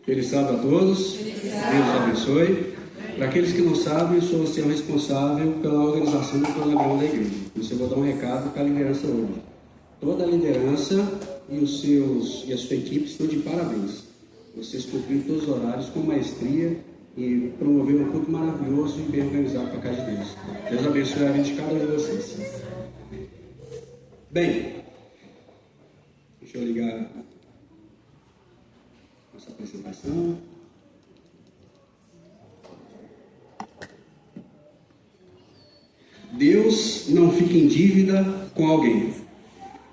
Feliz sábado a todos. Deus abençoe. Para aqueles que não sabem, eu sou o seu responsável pela organização do cronograma da igreja. Isso eu vou dar um recado para a liderança hoje. Toda a liderança e a sua equipe estão de parabéns. Vocês cumpriram todos os horários com maestria e promoveram um culto maravilhoso e bem organizado para a casa de Deus. Deus abençoe a vida de cada um de vocês. Bem, deixa eu ligar nossa apresentação. Deus não fica em dívida com alguém.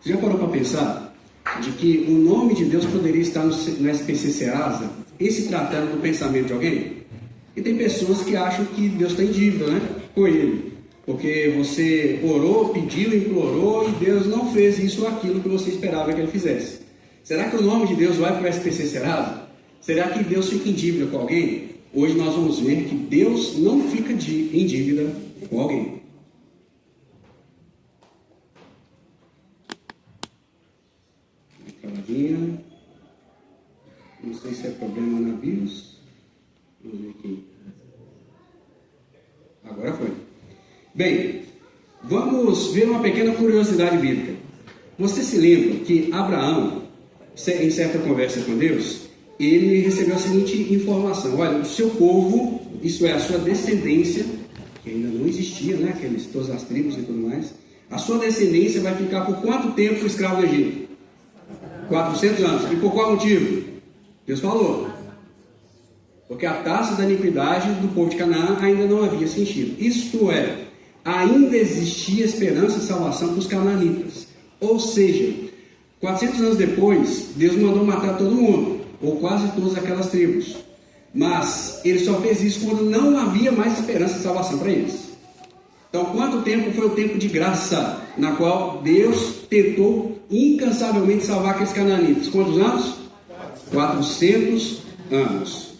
Você já parou para pensar de que o nome de Deus poderia estar no SPC Serasa, esse tratando do pensamento de alguém? E tem pessoas que acham que Deus está em dívida, né, com ele. Porque você orou, pediu, implorou e Deus não fez isso ou aquilo que você esperava que ele fizesse. Será que o nome de Deus vai para o SPC Serasa? Será que Deus fica em dívida com alguém? Hoje nós vamos ver que Deus não fica em dívida com alguém. Travadinha. Não sei se é problema na BIOS. Vamos ver aqui. Agora foi. Bem, vamos ver uma pequena curiosidade bíblica. Você se lembra que Abraão, em certa conversa com Deus, ele recebeu a seguinte informação: olha, o seu povo, isso é, a sua descendência, que ainda não existia, né, todas as tribos e tudo mais, a sua descendência vai ficar por quanto tempo escravo do Egito? 400 anos. E por qual motivo? Deus falou. Porque a taça da iniquidade do povo de Canaã ainda não havia se enchido. Isto é, ainda existia esperança de salvação para os canaanitas. Ou seja, 400 anos depois, Deus mandou matar todo mundo, ou quase todas aquelas tribos. Mas ele só fez isso quando não havia mais esperança de salvação para eles. Então, quanto tempo foi o tempo de graça, na qual Deus tentou incansavelmente salvar aqueles canaanitas? Quantos anos? 400 anos.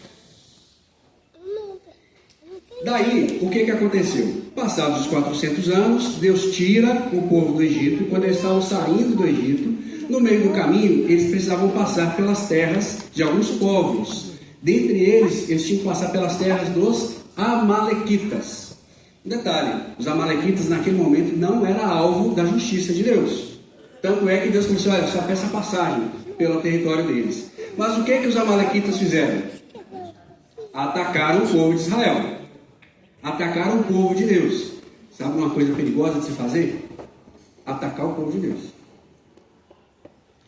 Daí, o que aconteceu? Passados os 400 anos, Deus tira o povo do Egito. Quando eles estavam saindo do Egito, no meio do caminho, eles precisavam passar pelas terras de alguns povos. Dentre eles, eles tinham que passar pelas terras dos Amalequitas. Detalhe, os Amalequitas naquele momento não era alvo da justiça de Deus. Tanto é que Deus começou: olha, só peça passagem pelo território deles. Mas o que os Amalequitas fizeram? Atacaram o povo de Israel. Atacaram o povo de Deus. Sabe uma coisa perigosa de se fazer? Atacar o povo de Deus.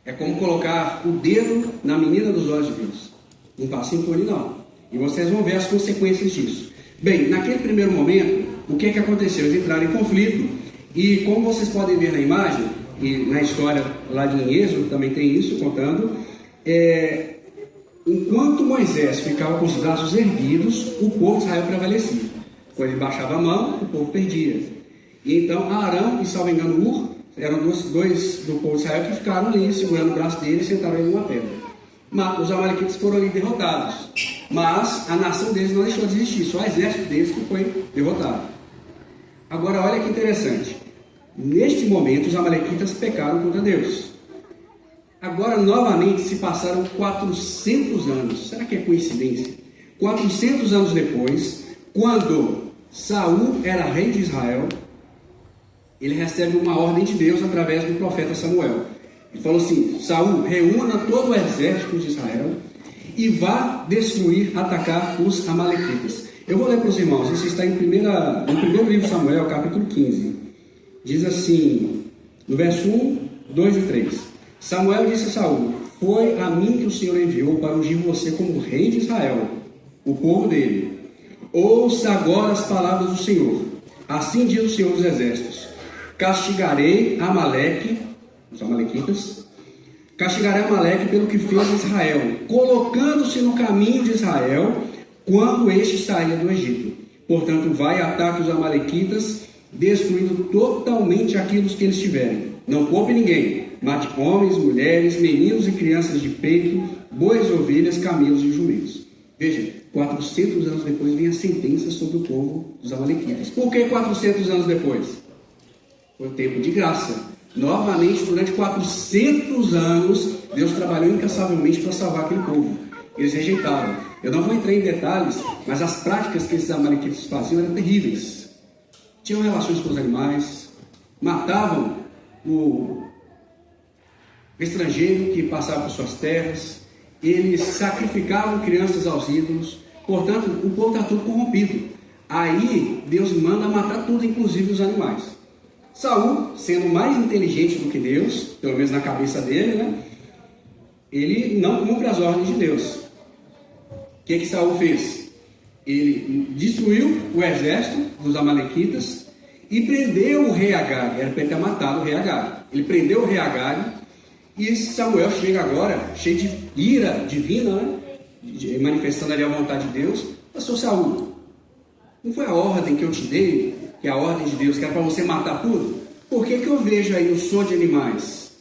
É como colocar o dedo na menina dos olhos de Deus. Não passinho por ali não. E vocês vão ver as consequências disso. Bem, naquele primeiro momento, o que aconteceu? Eles entraram em conflito. E como vocês podem ver na imagem, e na história lá de Êxodo também tem isso contando, enquanto Moisés ficava com os braços erguidos, o povo de Israel prevalecia. Quando ele baixava a mão, o povo perdia. E então Arão e, salvo engano, Ur, eram dois do povo de Israel que ficaram ali segurando o braço dele e sentaram ele numa pedra. Mas os amalequitas foram ali derrotados. Mas a nação deles não deixou de existir, só o exército deles que foi derrotado. Agora olha que interessante. Neste momento os amalequitas pecaram contra Deus. Agora novamente se passaram 400 anos. Será que é coincidência? 400 anos depois, quando Saul era rei de Israel, ele recebe uma ordem de Deus através do profeta Samuel. Ele falou assim: Saul, reúna todo o exército de Israel e vá destruir, atacar os amalequitas. Eu vou ler para os irmãos, isso está no primeiro livro de Samuel, capítulo 15. Diz assim, no verso 1, 2 e 3. Samuel disse a Saul: foi a mim que o Senhor enviou para ungir você como rei de Israel, o povo dele. Ouça agora as palavras do Senhor. Assim diz o Senhor dos Exércitos: castigarei Amaleque, os amalequitas, castigarei Amaleque pelo que fez Israel, colocando-se no caminho de Israel quando este saía do Egito. Portanto, vai e ataque os amalequitas, destruindo totalmente aquilo que eles tiverem. Não poupe ninguém, mate homens, mulheres, meninos e crianças de peito, bois, ovelhas, camelos e jumentos. Veja, 400 anos depois vem a sentença sobre o povo dos amalequitas. Por que 400 anos depois? Foi o tempo de graça. Novamente, durante 400 anos, Deus trabalhou incansavelmente para salvar aquele povo. Eles rejeitaram. Eu não vou entrar em detalhes, mas as práticas que esses amalequitas faziam eram terríveis. Tinham relações com os animais, matavam o estrangeiro que passava por suas terras, eles sacrificavam crianças aos ídolos. Portanto, o povo está tudo corrompido. Aí Deus manda matar tudo, inclusive os animais. Saul, sendo mais inteligente do que Deus, pelo menos na cabeça dele, né? Ele não cumpre as ordens de Deus. O que Saul fez? Ele destruiu o exército dos amalequitas e prendeu o rei Agag. Era para ele ter matado o rei Agag. Ele prendeu o rei Agag e Samuel chega agora, cheio de ira divina, né? Manifestando ali a vontade de Deus. Pastor Saul, não foi a ordem que eu te dei, que é a ordem de Deus, que era para você matar tudo? Por que eu vejo aí o som de animais?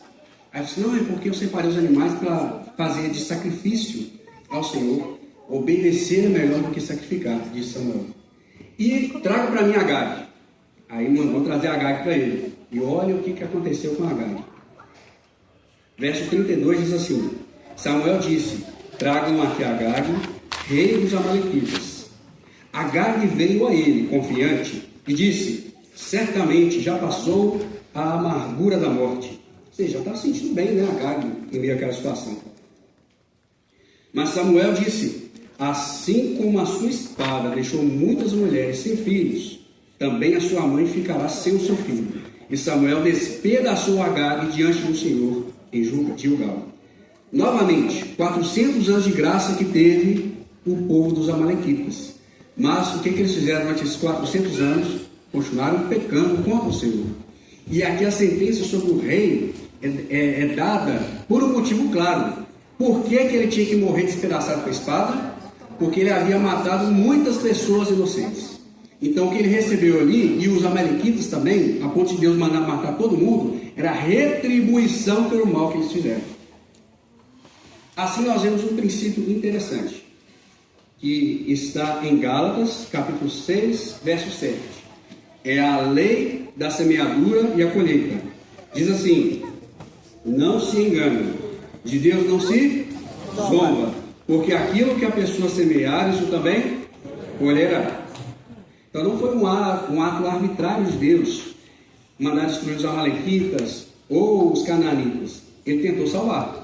Aí eu disse, não, é porque eu separei os animais para fazer de sacrifício ao Senhor. Obedecer é melhor do que sacrificar, disse Samuel. E traga para mim Agag. Aí mandou trazer Agag para ele. E olha o que aconteceu com Agag. Verso 32 diz assim: Samuel disse, tragam aqui Agag, rei dos amalequitas. Agag veio a ele, confiante, e disse, certamente já passou a amargura da morte. Ou seja, já está se sentindo bem, né, Agag, em meio àquela situação. Mas Samuel disse, assim como a sua espada deixou muitas mulheres sem filhos, também a sua mãe ficará sem o seu filho. E Samuel despedaçou Agag diante do Senhor em Gilgal. Novamente, 400 anos de graça que teve o povo dos amalequitas. Mas o que eles fizeram durante esses 400 anos? Continuaram pecando contra o Senhor. E aqui a sentença sobre o rei é dada por um motivo claro. Por que ele tinha que morrer despedaçado com a espada? Porque ele havia matado muitas pessoas inocentes. Então o que ele recebeu ali, e os amalequitas também, a ponto de Deus mandar matar todo mundo, era retribuição pelo mal que eles fizeram. Assim nós vemos um princípio interessante, que está em Gálatas, capítulo 6, verso 7. É a lei da semeadura e a colheita. Diz assim, não se engane, de Deus não se zomba, porque aquilo que a pessoa semear, isso também colherá. Então não foi um ato arbitrário de Deus mandar destruir os amalequitas ou os cananitas. Ele tentou salvar.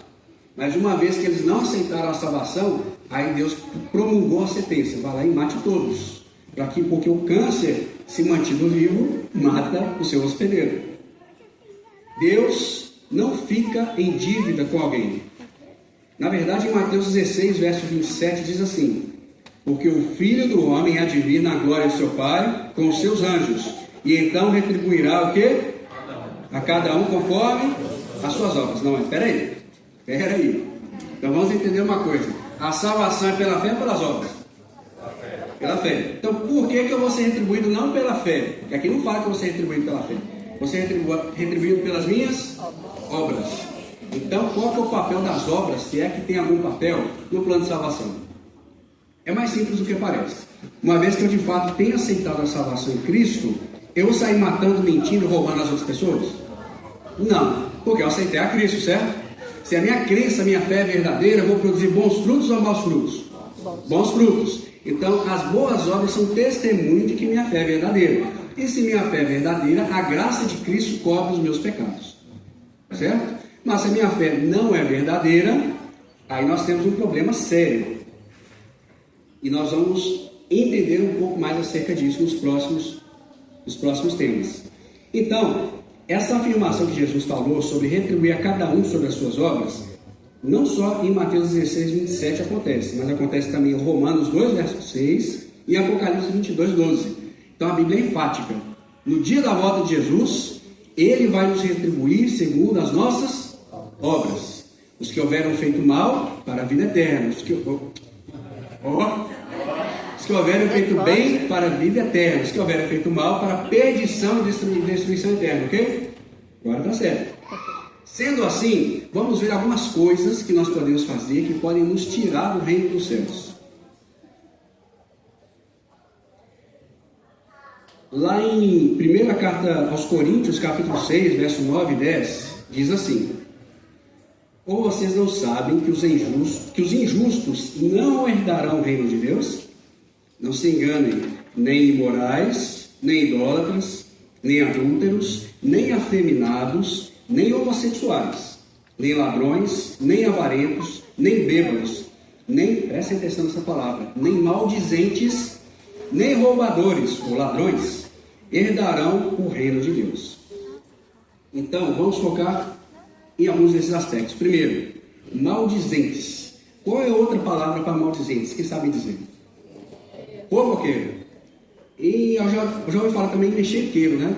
Mas uma vez que eles não aceitaram a salvação, aí Deus promulgou a sentença, vai lá e mate todos. Porque o câncer, se mantido vivo, mata o seu hospedeiro. Deus não fica em dívida com alguém. Na verdade, em Mateus 16, verso 27, diz assim, porque o Filho do Homem há de vir na glória de seu Pai com os seus anjos, e então retribuirá o quê? A cada um conforme as suas obras. Não, espera aí. Então vamos entender uma coisa. A salvação é pela fé ou pelas obras? Pela fé. Então por que eu vou ser retribuído não pela fé? Porque aqui não fala que eu vou ser retribuído pela fé. Vou ser retribuído pelas minhas obras. Então qual que é o papel das obras, se é que tem algum papel no plano de salvação? É mais simples do que parece. Uma vez que eu de fato tenho aceitado a salvação em Cristo, eu vou sair matando, mentindo, roubando as outras pessoas? Não, porque eu aceitei a Cristo, certo? Se a minha crença, a minha fé é verdadeira, eu vou produzir bons frutos ou maus frutos? Bons frutos. Então, as boas obras são testemunho de que minha fé é verdadeira. E se minha fé é verdadeira, a graça de Cristo cobre os meus pecados. Certo? Mas se a minha fé não é verdadeira, aí nós temos um problema sério. E nós vamos entender um pouco mais acerca disso nos próximos temas. Então, essa afirmação que Jesus falou sobre retribuir a cada um sobre as suas obras, não só em Mateus 16, 27 acontece, mas acontece também em Romanos 2, verso 6 e em Apocalipse 22, 12. Então a Bíblia é enfática. No dia da volta de Jesus, Ele vai nos retribuir segundo as nossas obras. Os que houveram feito mal, para a vida eterna. Os que houveram feito bem, para a vida eterna. Os que houveram feito mal, para a perdição e destruição eterna, ok? Agora está certo. Sendo assim, vamos ver algumas coisas que nós podemos fazer que podem nos tirar do reino dos céus. Lá em 1 carta aos Coríntios, capítulo 6, verso 9 e 10, diz assim: Ou vocês não sabem que os injustos não herdarão o reino de Deus? Não se enganem, nem imorais, nem idólatras, nem adúlteros, nem afeminados, nem homossexuais, nem ladrões, nem avarentos, nem bêbados, nem, prestem atenção nessa palavra, nem maldizentes, nem roubadores ou ladrões, herdarão o reino de Deus. Então, vamos focar em alguns desses aspectos. Primeiro, maldizentes. Qual é outra palavra para maldizentes? Quem sabe dizer? Fofoqueiro. E eu já ouvi falar também de mexeriqueiro, né?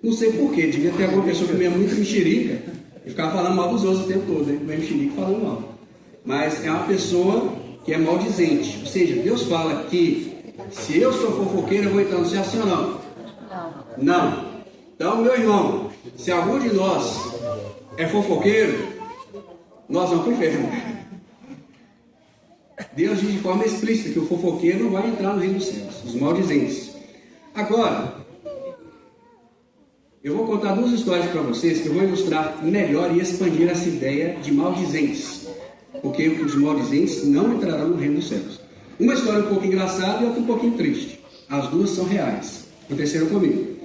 Não sei porquê, devia ter alguma pessoa que me ama muito mexerica e ficava falando mal dos outros o tempo todo, né? Comendo mexerica e falando mal. Mas é uma pessoa que é maldizente. Ou seja, Deus fala que se eu sou fofoqueiro, eu vou entrar no céu, sim ou não? Não. Então, meu irmão, se algum de nós é fofoqueiro, nós vamos para o inferno. Deus diz de forma explícita que o fofoqueiro não vai entrar no reino dos céus, os maldizentes. Agora, eu vou contar duas histórias para vocês que eu vou ilustrar melhor e expandir essa ideia de maldizentes, porque os maldizentes não entrarão no reino dos céus. Uma história um pouco engraçada e outra um pouquinho triste. As duas são reais, aconteceram comigo.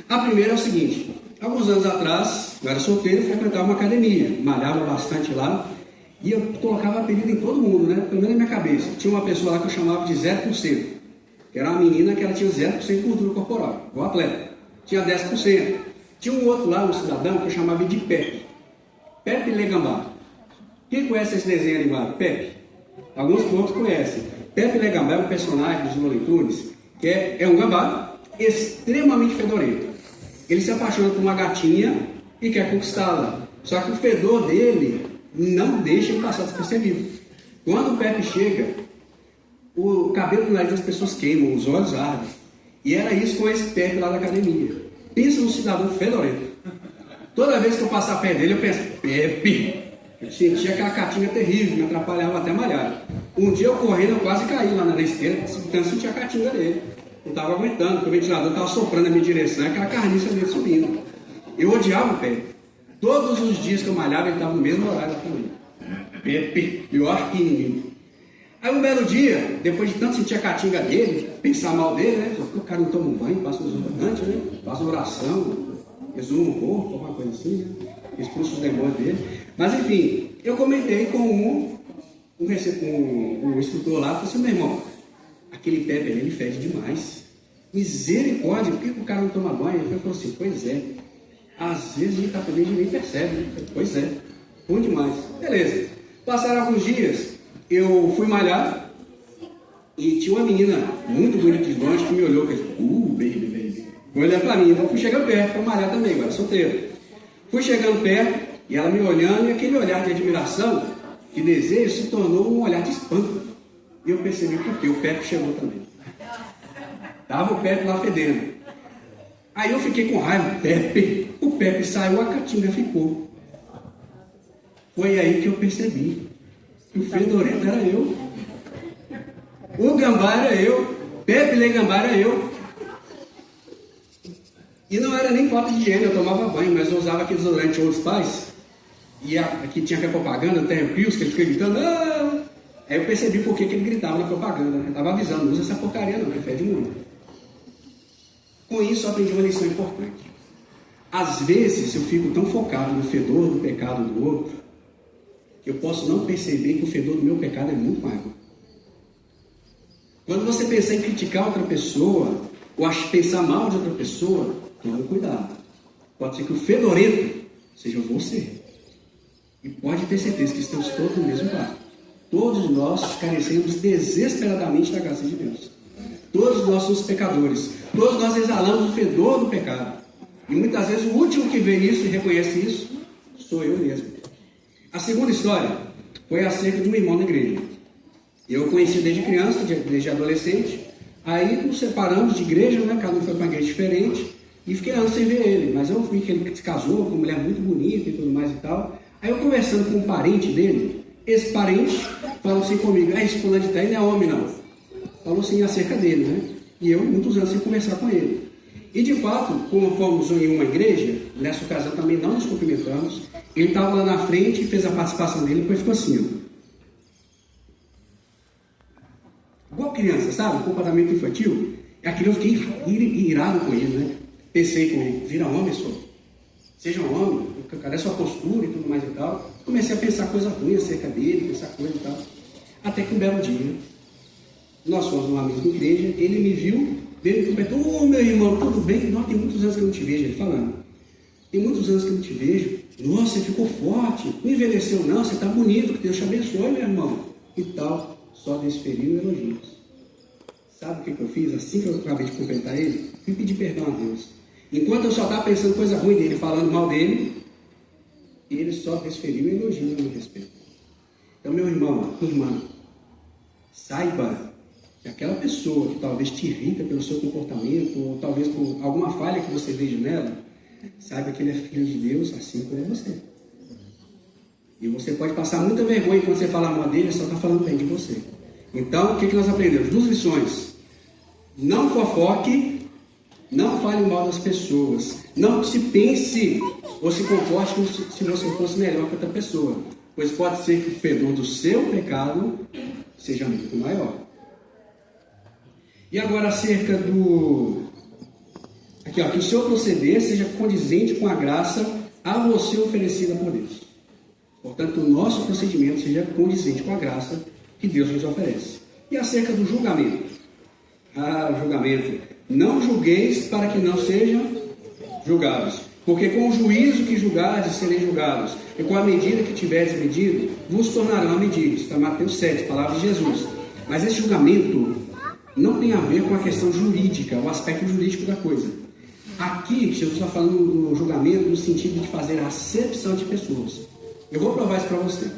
A primeira é o seguinte: alguns anos atrás, eu era solteiro, frequentava uma academia, malhava bastante lá, e eu colocava apelido em todo mundo, né? Pelo menos na minha cabeça. Tinha uma pessoa lá que eu chamava de 0%, que era uma menina que ela tinha 0% de gordura corporal, igual atleta. Tinha 10%. Tinha um outro lá, um cidadão, que eu chamava de Pepe. Pepe Legambá. Quem conhece esse desenho animado? Pepe? Alguns poucos conhecem. Pepe Legambá é um personagem dos Looney Tunes, que é um gambá extremamente fedorento. Ele se apaixona por uma gatinha e quer conquistá-la. Só que o fedor dele não deixa ele passar despercebido. Quando o Pepe chega, o cabelo do nariz das pessoas queimam, os olhos ardem. E era isso com esse Pepe lá da academia. Pensa num cidadão fedorento. Toda vez que eu passar perto dele, eu penso, Pepe! Eu sentia aquela catinga terrível, me atrapalhava até malhar. Um dia eu correndo, eu quase caí lá na esteira, tanto sentia a catinga dele. Não estava aguentando, porque o ventilador estava soprando na minha direção, aquela carniça dele subindo. Eu odiava o Pepe. Todos os dias que eu malhava, ele estava no mesmo horário lá comigo. Pepe, pior que inimigo. Aí um belo dia, depois de tanto sentir a catinga dele, pensar mal dele, né? O cara não toma um banho, passa um desodorante, né? Faz uma oração, exuma o corpo, alguma coisa assim, né? Expulsa os demônios dele. Mas enfim, eu comentei com um instrutor lá, falei assim, meu irmão, aquele Pepe ali, ele fede demais. Misericórdia, por que o cara não toma banho? Ele falou assim, pois é. Às vezes a gente está feliz e nem percebe, né? Pois é, bom demais. Beleza. Passaram alguns dias, eu fui malhar e tinha uma menina muito bonita de longe que me olhou e disse, baby. Olhando para mim, então fui chegando perto para malhar também, agora solteiro. Fui chegando perto e ela me olhando e aquele olhar de admiração, de desejo, se tornou um olhar de espanto. E eu percebi por quê, o Pepe chegou também. Tava o Pepe lá fedendo. Aí eu fiquei com raiva, Pepe. O Pepe saiu, a catinga ficou. Foi aí que eu percebi que o fedorento era eu. O gambá era eu. Pepe Legambá era eu. E não era nem falta de higiene, eu tomava banho, mas eu usava aquele desodorante Old Spice. E aqui tinha aquela propaganda, o Terry Crews, que ele fica gritando. Ah! Aí eu percebi por que ele gritava na propaganda. Ele estava avisando, não usa essa porcaria não, que fede muito. Com isso eu aprendi uma lição importante. Às vezes eu fico tão focado no fedor do pecado do outro, que eu posso não perceber que o fedor do meu pecado é muito maior. Quando você pensar em criticar outra pessoa, ou pensar mal de outra pessoa, tome cuidado. Pode ser que o fedorento seja você. E pode ter certeza que estamos todos no mesmo barco. Todos nós carecemos desesperadamente da graça de Deus. Todos nós somos pecadores. Todos nós exalamos o fedor do pecado. E muitas vezes o último que vê isso e reconhece isso, sou eu mesmo. A segunda história foi acerca de um irmão na igreja. Eu o conheci desde criança, desde adolescente. Aí nos separamos de igreja, né? Cada um foi para uma igreja diferente. E fiquei anos sem ver ele. Mas eu vi que ele se casou com uma mulher muito bonita e tudo mais e tal. Aí eu conversando com um parente dele, esse parente falou assim comigo, esse fulano de tal não é homem não. Falou assim acerca dele, né? E eu muitos anos sem conversar com ele. E de fato, como fomos em uma igreja, nessa ocasião também não nos cumprimentamos, Ele estava lá na frente, fez a participação dele, depois ficou assim, ó. Igual criança, sabe? Comportamento infantil. Aquilo eu fiquei irado com ele, né? Pensei comigo, vira homem, senhor. Seja um homem, cadê a sua postura e tudo mais e tal. Comecei a pensar coisa ruim acerca dele, pensar coisa e tal. Até que um belo dia, nós fomos numa mesma igreja, ele me viu, veio e comentou, meu irmão, tudo bem? Não, tem muitos anos que eu não te vejo, ele falando. Tem muitos anos que eu não te vejo. Nossa, você ficou forte, não envelheceu não, você está bonito, que Deus te abençoe, meu irmão. E tal, só desferiu elogios. Sabe o que eu fiz? Assim que eu acabei de cumprimentar ele, fui pedir perdão a Deus. Enquanto eu só estava pensando coisa ruim dele, falando mal dele, ele só desferiu elogio a meu respeito. Então, meu irmão, minha irmã, saiba que aquela pessoa que talvez te irrita pelo seu comportamento, ou talvez por alguma falha que você veja nela, saiba que ele é filho de Deus, assim como você. E você pode passar muita vergonha quando você falar mal dele, só está falando bem de você. Então, o que nós aprendemos? 2 lições. Não fofoque, não fale mal das pessoas. Não se pense ou se comporte como se você fosse melhor que outra pessoa. Pois pode ser que o fedor do seu pecado seja muito maior. E agora acerca do... Aqui, ó, que o seu proceder seja condizente com a graça a você oferecida por Deus. Portanto, o nosso procedimento seja condizente com a graça que Deus nos oferece. E acerca do julgamento. Julgamento. Não julgueis para que não sejam julgados. Porque com o juízo que julgardes, sereis julgados. E com a medida que tiveres medido, vos tornarão a medir. Está Mateus 7, palavra de Jesus. Mas esse julgamento não tem a ver com a questão jurídica, o aspecto jurídico da coisa. Aqui, Jesus está falando no julgamento no sentido de fazer a acepção de pessoas. Eu vou provar isso para você.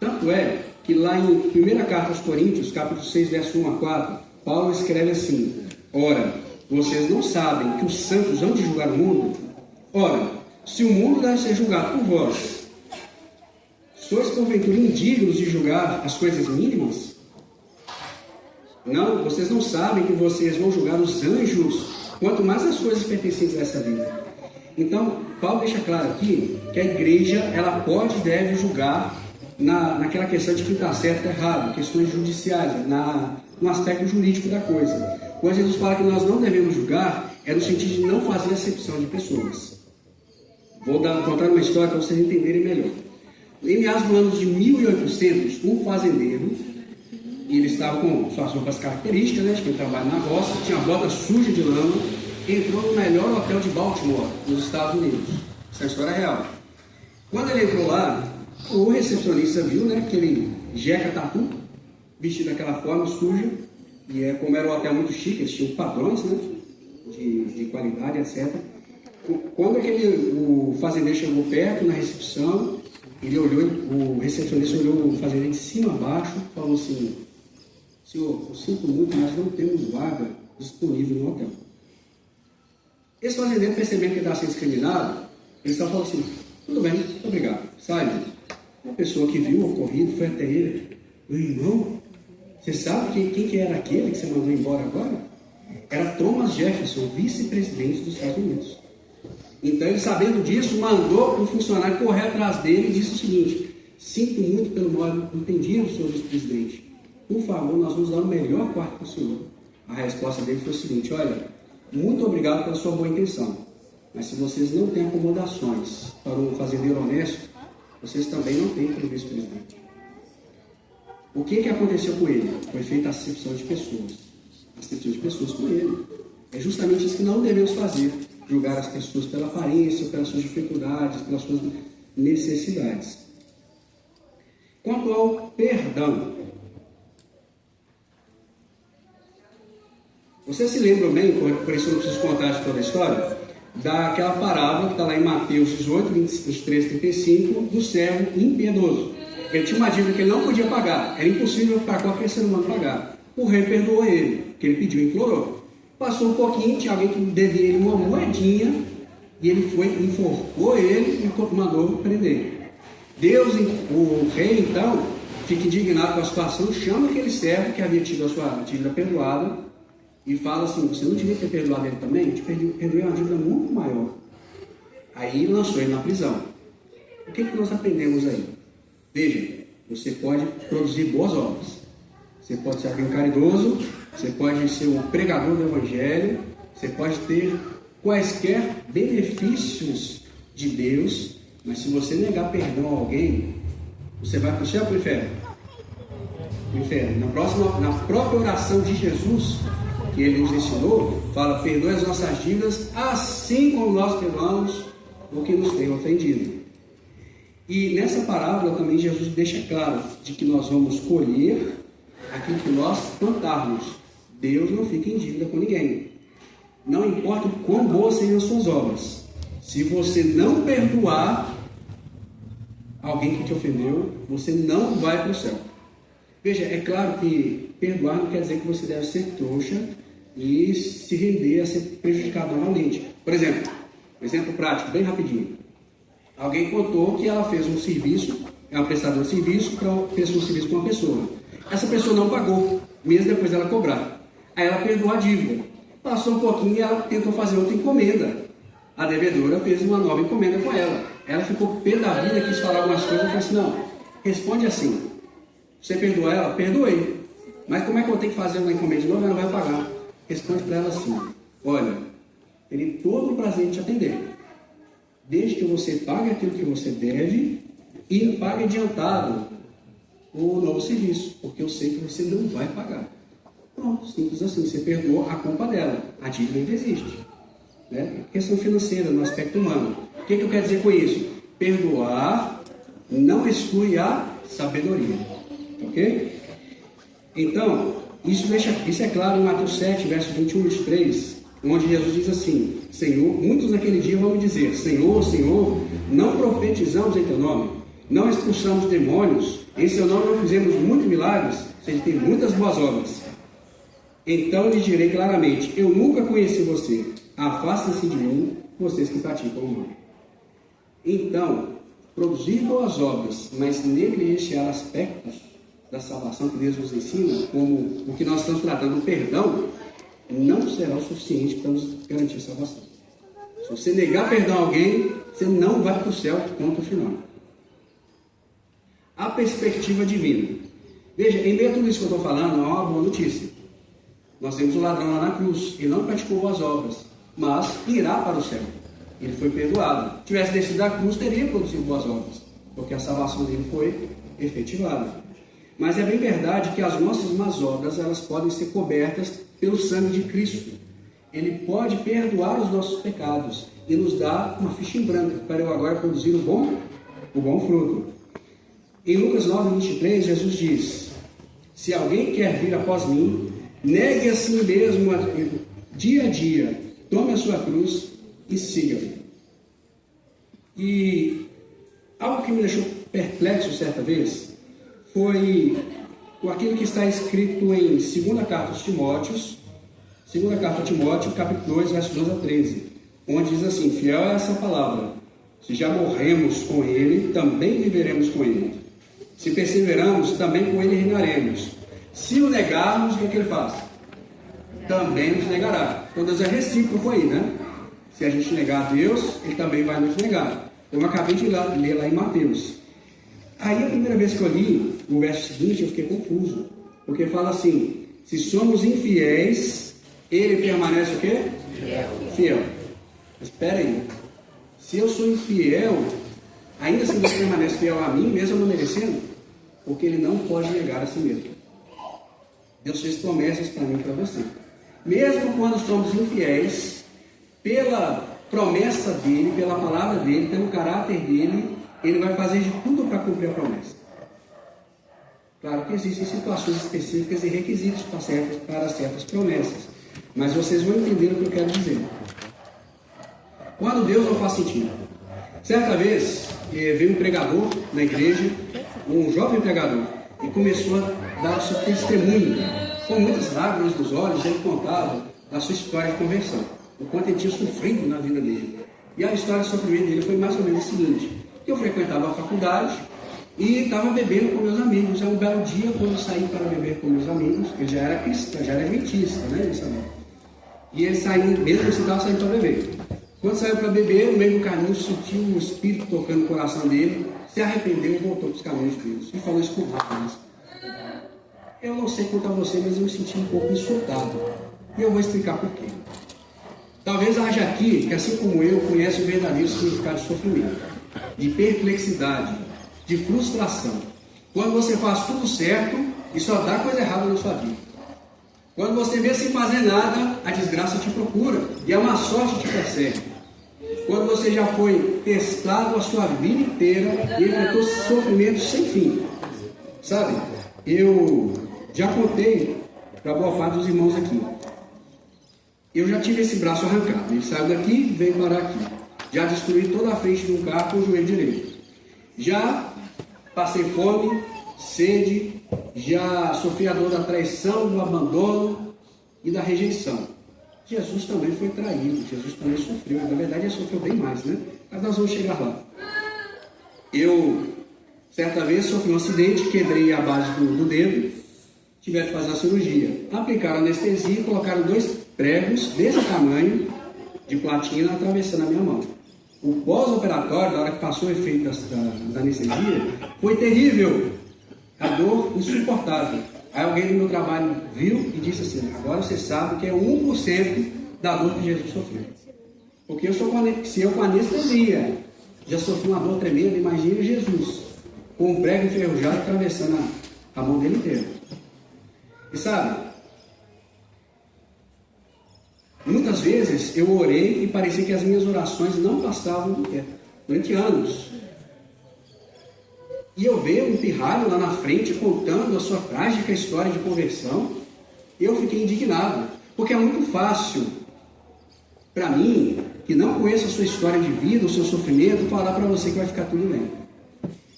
Tanto é que lá em 1 Carta aos Coríntios, capítulo 6, verso 1 a 4, Paulo escreve assim: ora, vocês não sabem que os santos hão de julgar o mundo? Ora, se o mundo deve ser julgado por vós, sois porventura indignos de julgar as coisas mínimas? Não, vocês não sabem que vocês vão julgar os anjos, quanto mais as coisas pertencentes a essa vida. Então, Paulo deixa claro aqui que a igreja, ela pode e deve julgar naquela questão de que está certo ou errado, questões judiciais, no aspecto jurídico da coisa. Quando Jesus fala que nós não devemos julgar, é no sentido de não fazer acepção de pessoas. Vou contar uma história para vocês entenderem melhor. Em meados do ano de 1800, um fazendeiro, ele estava com suas roupas características, né, de quem trabalha na roça, tinha bota suja de lama, entrou no melhor hotel de Baltimore, nos Estados Unidos. Essa é a história real. Quando ele entrou lá, o recepcionista viu, né, aquele jeca tatu, vestido daquela forma, suja, e como era um hotel muito chique, eles tinham padrões, né, de qualidade, etc. Quando o fazendeiro chegou perto, na recepção, ele olhou, o recepcionista olhou o fazendeiro de cima a baixo, falou assim: senhor, eu sinto muito, mas não temos vaga disponível no hotel. Esse fazendeiro, percebendo que ele estava sendo discriminado, ele só falou assim: tudo bem, muito obrigado, sai. Uma pessoa que viu o ocorrido foi até ele: meu irmão, você sabe quem que era aquele que você mandou embora agora? Era Thomas Jefferson, vice-presidente dos Estados Unidos. Então ele, sabendo disso, mandou o funcionário correr atrás dele e disse o seguinte: sinto muito pelo mal entendido, senhor vice-presidente. Por favor, nós vamos dar o melhor quarto para o senhor. A resposta dele foi o seguinte: olha, muito obrigado pela sua boa intenção, mas se vocês não têm acomodações para um fazendeiro honesto, vocês também não têm para o vice-presidente. O que aconteceu com ele? Foi feita a acepção de pessoas. Acepção de pessoas com ele. É justamente isso que não devemos fazer: julgar as pessoas pela aparência, pelas suas dificuldades, pelas suas necessidades. Quanto ao perdão, vocês se lembram bem, por isso eu não preciso contar de toda a história, daquela parábola que está lá em Mateus 18, 23, 35, do servo impiedoso. Ele tinha uma dívida que ele não podia pagar, era impossível para qualquer ser humano pagar. O rei perdoou ele, que ele pediu, implorou. Passou um pouquinho, tinha alguém que devia ele uma moedinha, e ele foi, enforcou ele e mandou prender. Deus, o rei então, fica indignado com a situação, chama aquele servo que havia tido a sua dívida perdoada, e fala assim: você não devia ter perdoado ele também? Eu te perdoei uma dívida muito maior. Aí lançou ele na prisão. O que nós aprendemos aí? Veja, você pode produzir boas obras. Você pode ser alguém caridoso, você pode ser um pregador do Evangelho, você pode ter quaisquer benefícios de Deus, mas se você negar perdão a alguém, você vai para o céu ou para o inferno? O inferno. Na própria oração de Jesus, que ele nos ensinou, fala: perdoe as nossas dívidas, assim como nós perdoamos o que nos tem ofendido. E nessa parábola também Jesus deixa claro de que nós vamos colher aquilo que nós plantarmos. Deus não fica em dívida com ninguém. Não importa o quão boas sejam as suas obras, se você não perdoar alguém que te ofendeu, você não vai para o céu. Veja, é claro que perdoar não quer dizer que você deve ser trouxa e se render a ser prejudicado novamente. Por exemplo, um exemplo prático, bem rapidinho. Alguém contou que ela fez um serviço, é uma prestadora de serviço, prestou um serviço para uma pessoa. Essa pessoa não pagou, mesmo depois dela cobrar. Aí ela perdoou a dívida. Passou um pouquinho e ela tentou fazer outra encomenda. A devedora fez uma nova encomenda com ela. Ela ficou pé da vida, quis falar algumas coisas, eu falei assim: não, responde assim. Você perdoou ela? Perdoei. Mas como é que eu tenho que fazer uma encomenda de novo? Ela não vai pagar. Responde para ela assim: olha, terei todo o prazer em te atender, desde que você pague aquilo que você deve e pague adiantado o novo serviço, porque eu sei que você não vai pagar. Pronto, simples assim. Você perdoou a culpa dela. A dívida ainda existe, né? Questão financeira, no aspecto humano. O que eu quero dizer com isso? Perdoar não exclui a sabedoria. Ok? Então, isso é claro em Mateus 7, versos 21 e 23, onde Jesus diz assim: Senhor, muitos naquele dia vão me dizer: Senhor, Senhor, não profetizamos em teu nome, não expulsamos demônios, em seu nome não fizemos muitos milagres, ou seja, tem muitas boas obras. Então lhes direi claramente: eu nunca conheci você, afastem-se de mim, vocês que praticam o mal. Então, produzir boas obras, mas negligenciar aspectos da salvação que Deus nos ensina, como o que nós estamos tratando, o perdão, não será o suficiente para nos garantir salvação. Se você negar perdão a alguém, você não vai para o céu, ponto final. A perspectiva divina. Veja, em meio a tudo isso que eu estou falando, é uma boa notícia. Nós temos um ladrão lá na cruz, ele não praticou boas obras, mas irá para o céu. Ele foi perdoado. Se tivesse descido da cruz, teria produzido boas obras, porque a salvação dele foi efetivada. Mas é bem verdade que as nossas más obras, elas podem ser cobertas pelo sangue de Cristo. Ele pode perdoar os nossos pecados e nos dar uma ficha em branco para eu agora produzir o bom fruto. Em Lucas 9, 23, Jesus diz: se alguém quer vir após mim, negue a si mesmo dia a dia, tome a sua cruz e siga-me. E algo que me deixou perplexo certa vez foi aquilo que está escrito em 2 carta a Timóteo, capítulo 2, versos 12 a 13, onde diz assim: fiel é essa palavra, se já morremos com ele, também viveremos com ele. Se perseveramos, também com ele reinaremos. Se o negarmos, o que ele faz? Também nos negará. Então Deus é recíproco aí, né? Se a gente negar a Deus, ele também vai nos negar. Eu acabei de ler lá em Mateus. Aí a primeira vez que eu li o verso seguinte, eu fiquei confuso, porque fala assim: se somos infiéis, ele permanece o quê? Fiel. Mas espera aí, se eu sou infiel, ainda assim Deus permanece fiel a mim, mesmo eu não merecendo? Porque ele não pode negar a si mesmo. Deus fez promessas para mim e para você. Mesmo quando somos infiéis, pela promessa dele, pela palavra dele, pelo caráter dele, ele vai fazer de tudo para cumprir a promessa. Claro que existem situações específicas e requisitos para certas promessas, mas vocês vão entender o que eu quero dizer. Quando Deus não faz sentido. Certa vez, veio um pregador na igreja, um jovem pregador, e começou a dar o seu testemunho. Com muitas lágrimas nos olhos, ele contava a sua história de conversão, o quanto ele tinha sofrido na vida dele. E a história de sofrimento dele foi mais ou menos a seguinte: eu frequentava a faculdade e estava bebendo com meus amigos. É um belo dia, quando eu saí para beber com meus amigos, ele já era cristão, já era adventista, né? E ele saiu, mesmo assim estava saindo para beber. Quando saiu para beber, no meio do caminho, sentiu o Espírito tocando no coração dele, se arrependeu e voltou para os caminhos de Deus. E falou isso com Deus. Eu não sei quanto a você, mas eu me senti um pouco insultado. E eu vou explicar por quê. Talvez haja aqui, que assim como eu, conhece o verdadeiro significado de sofrimento, de perplexidade, de frustração. Quando você faz tudo certo e só dá coisa errada na sua vida. Quando você vê sem fazer nada, a desgraça te procura e a má sorte te persegue. Quando você já foi testado a sua vida inteira e enfrentou sofrimentos sem fim. Sabe, eu já contei para boa parte dos irmãos aqui. Eu já tive esse braço arrancado. Ele saiu daqui e veio parar aqui. Já destruí toda a frente de um carro com o joelho direito. Já passei fome, sede, já sofri a dor da traição, do abandono e da rejeição. Jesus também foi traído, Jesus também sofreu. Na verdade, ele sofreu bem mais, né? Mas nós vamos chegar lá. Eu, certa vez, sofri um acidente, quebrei a base do dedo, tive que fazer a cirurgia. Aplicaram anestesia e colocaram 2 pregos desse tamanho de platina atravessando a minha mão. O pós-operatório, na hora que passou o efeito da anestesia, foi terrível. A dor insuportável. Aí alguém do meu trabalho viu e disse assim: agora você sabe que é 1% da dor que Jesus sofreu. Porque se eu com anestesia já sofri uma dor tremenda, imagine Jesus com um prego enferrujado atravessando a mão dele inteira. E sabe, muitas vezes eu orei e parecia que as minhas orações não passavam do teto, durante anos. E eu vejo um pirralho lá na frente contando a sua trágica história de conversão. Eu fiquei indignado, porque é muito fácil para mim, que não conheço a sua história de vida, o seu sofrimento, falar para você que vai ficar tudo bem.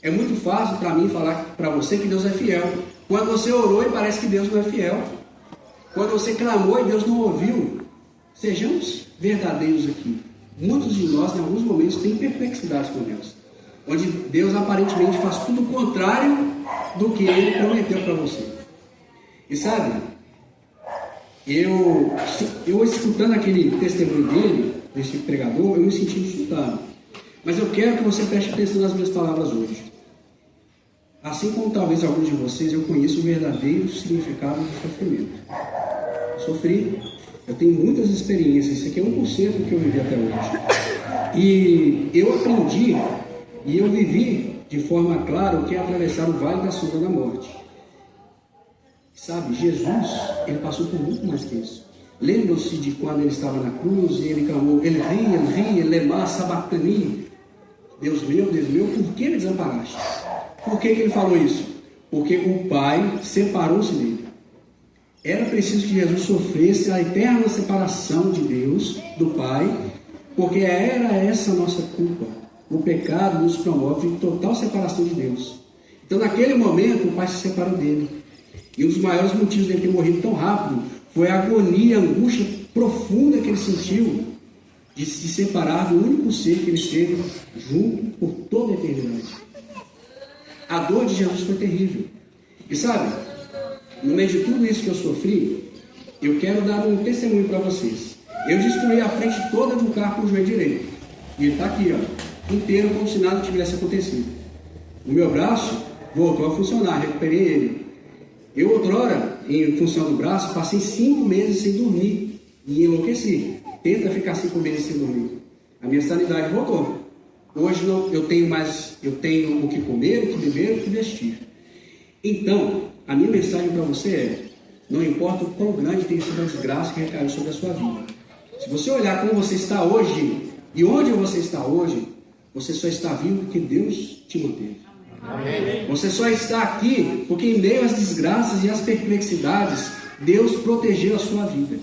É muito fácil para mim falar para você que Deus é fiel, quando você orou e parece que Deus não é fiel, quando você clamou e Deus não ouviu. Sejamos verdadeiros aqui. Muitos de nós, em alguns momentos, têm perplexidades com Deus, onde Deus aparentemente faz tudo o contrário do que Ele prometeu para você. E sabe, eu escutando aquele testemunho dele, desse pregador, eu me senti insultado. Mas eu quero que você preste atenção nas minhas palavras hoje. Assim como talvez alguns de vocês, eu conheço o verdadeiro significado do sofrimento. Sofri, eu tenho muitas experiências, isso aqui é 1% do que eu vivi até hoje. E eu aprendi e eu vivi de forma clara o que é atravessar o vale da sombra da morte. Sabe, Jesus, ele passou por muito mais que isso. Lembram-se de quando ele estava na cruz e ele clamou: ele ria, lema sabatani. Deus meu, por que me desamparaste? Por que ele falou isso? Porque o Pai separou-se dele. Era preciso que Jesus sofresse a eterna separação de Deus, do Pai, porque era essa a nossa culpa. O pecado nos promove de total separação de Deus. Então, naquele momento, o Pai se separou dele. E um dos maiores motivos dele ter morrido tão rápido foi a agonia, a angústia profunda que ele sentiu de se separar do único ser que ele esteve junto por toda a eternidade. A dor de Jesus foi terrível. E sabe, no meio de tudo isso que eu sofri, eu quero dar um testemunho para vocês. Eu destruí a frente toda de um carro com o joelho direito. E ele está aqui, ó, inteiro, como se nada tivesse acontecido. O meu braço voltou a funcionar, recuperei ele. Eu, outrora, em função do braço, passei 5 meses sem dormir e enlouqueci. Tenta ficar 5 meses sem dormir. A minha sanidade voltou. Hoje não, eu tenho o que comer, o que beber, o que vestir. Então, a minha mensagem para você é: não importa o quão grande tenha sido a desgraça que recaiu sobre a sua vida. Se você olhar como você está hoje e onde você está hoje, você só está vivo porque Deus te manteve. Amém. Você só está aqui porque em meio às desgraças e às perplexidades, Deus protegeu a sua vida.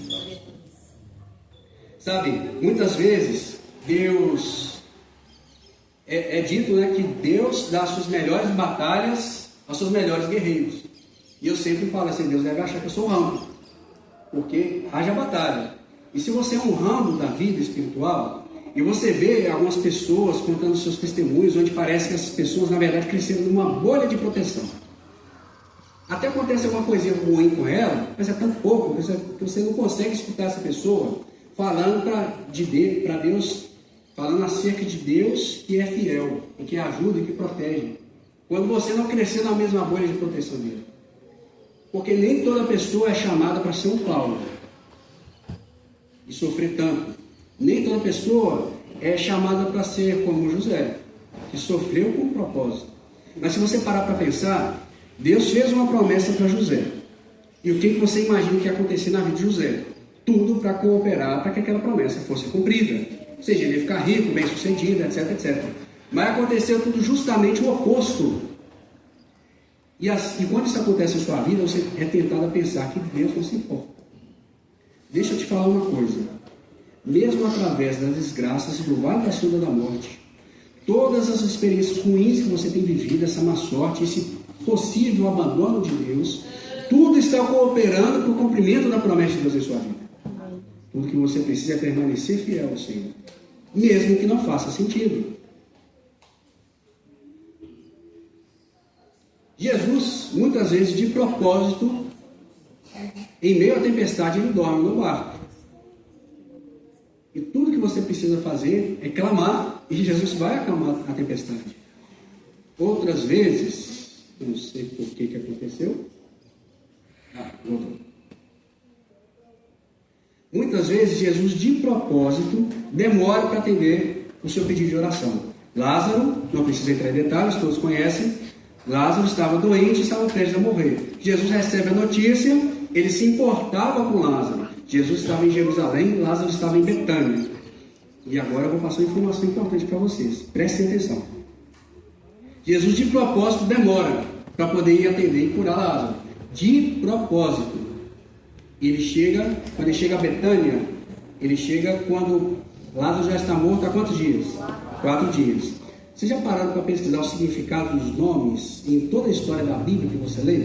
Sabe, muitas vezes Deus é dito, né, que Deus dá as suas melhores batalhas aos seus melhores guerreiros. E eu sempre falo assim: Deus deve achar que eu sou um Rambo, porque haja batalha. E se você é um Rambo da vida espiritual, e você vê algumas pessoas contando seus testemunhos, onde parece que essas pessoas, na verdade, cresceram numa bolha de proteção. Até acontece alguma coisinha ruim com ela, mas é tão pouco que você não consegue escutar essa pessoa falando para Deus falando acerca de Deus que é fiel, e que ajuda e que protege. Quando você não crescer na mesma bolha de proteção dele. Porque nem toda pessoa é chamada para ser um Paulo e sofrer tanto. Nem toda pessoa é chamada para ser como José, que sofreu com propósito. Mas se você parar para pensar, Deus fez uma promessa para José. E o que você imagina que ia acontecer na vida de José? Tudo para cooperar para que aquela promessa fosse cumprida. Ou seja, ele ia ficar rico, bem sucedido, etc, etc. Mas aconteceu tudo justamente o oposto. E quando isso acontece na sua vida, você é tentado a pensar que Deus não se importa. Deixa eu te falar uma coisa. Mesmo através das desgraças e do vale da sombra da morte, todas as experiências ruins que você tem vivido, essa má sorte, esse possível abandono de Deus, tudo está cooperando para o cumprimento da promessa de Deus em sua vida. Tudo que você precisa é permanecer fiel ao Senhor, mesmo que não faça sentido. Jesus, muitas vezes de propósito, em meio à tempestade, ele dorme no barco. E tudo que você precisa fazer é clamar, e Jesus vai acalmar a tempestade. Outras vezes, eu não sei por que aconteceu. Voltou. Muitas vezes, Jesus, de propósito, demora para atender o seu pedido de oração. Lázaro, não precisa entrar em detalhes, todos conhecem. Lázaro estava doente e estava prestes a morrer. Jesus recebe a notícia, ele se importava com Lázaro. Jesus estava em Jerusalém, Lázaro estava em Betânia. E agora eu vou passar uma informação importante para vocês. Prestem atenção. Jesus de propósito demora para poder ir atender e curar Lázaro. De propósito. Quando ele chega a Betânia, ele chega quando Lázaro já está morto há quantos dias? 4 dias. Vocês já pararam para pesquisar o significado dos nomes em toda a história da Bíblia que você lê?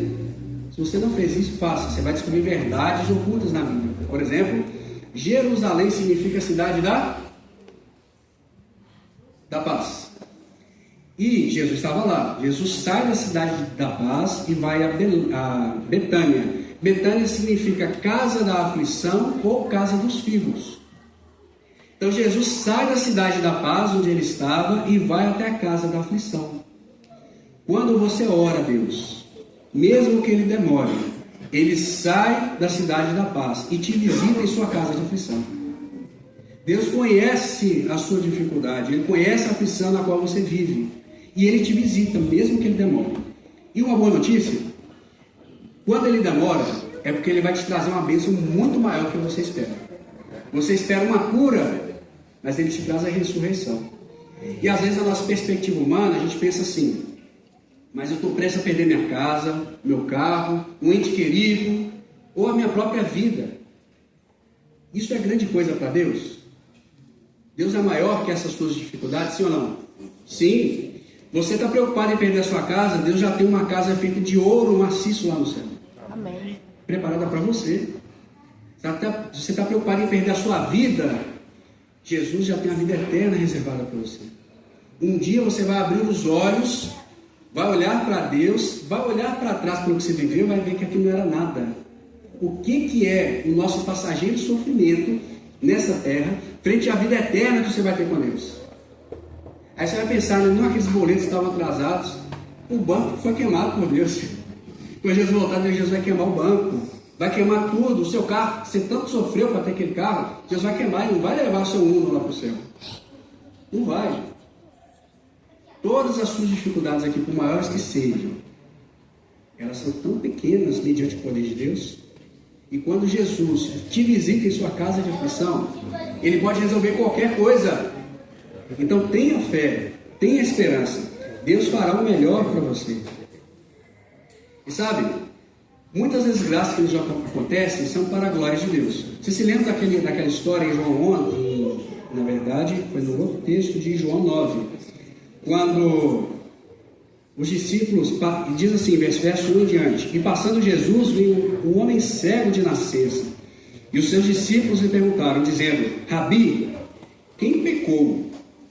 Se você não fez isso, faça. Você vai descobrir verdades ocultas na Bíblia. Por exemplo, Jerusalém significa cidade da paz. E Jesus estava lá. Jesus sai da cidade da paz e vai a Betânia. Betânia significa casa da aflição ou casa dos filhos. Então Jesus sai da cidade da paz, onde ele estava, e vai até a casa da aflição. Quando você ora a Deus, mesmo que ele demore, ele sai da cidade da paz e te visita em sua casa de aflição. Deus conhece a sua dificuldade, ele conhece a aflição na qual você vive, e ele te visita, mesmo que ele demore. E uma boa notícia, quando ele demora, é porque ele vai te trazer uma bênção muito maior do que você espera. Você espera uma cura, mas ele te traz a ressurreição. E às vezes, na nossa perspectiva humana, a gente pensa assim: mas eu estou prestes a perder minha casa, meu carro, um ente querido, ou a minha própria vida. Isso é grande coisa para Deus? Deus é maior que essas suas dificuldades, sim ou não? Sim. Você está preocupado em perder a sua casa, Deus já tem uma casa feita de ouro maciço lá no céu. Amém. Preparada para você. Você está preocupado em perder a sua vida, Jesus já tem a vida eterna reservada para você. Um dia você vai abrir os olhos, vai olhar para Deus, vai olhar para trás pelo que você viveu, vai ver que aquilo não era nada. O que é o nosso passageiro sofrimento nessa terra, frente à vida eterna que você vai ter com Deus? Aí você vai pensar, não, aqueles boletos estavam atrasados, o banco foi queimado por Deus. Quando Jesus voltar, Jesus vai queimar o banco, vai queimar tudo, o seu carro, você tanto sofreu para ter aquele carro, Jesus vai queimar e não vai levar o seu Uno lá para o céu. Não vai. Todas as suas dificuldades aqui, por maiores que sejam, elas são tão pequenas mediante o poder de Deus. E quando Jesus te visita em sua casa de aflição, Ele pode resolver qualquer coisa. Então tenha fé, tenha esperança. Deus fará o melhor para você. E sabe, muitas desgraças que nos acontecem são para a glória de Deus. Você se lembra daquela história em João 1? Na verdade, foi no outro texto de João 9. Quando os discípulos, diz assim, verso 1 em diante: e passando Jesus, veio um homem cego de nascença. E os seus discípulos lhe perguntaram, dizendo: Rabi, quem pecou,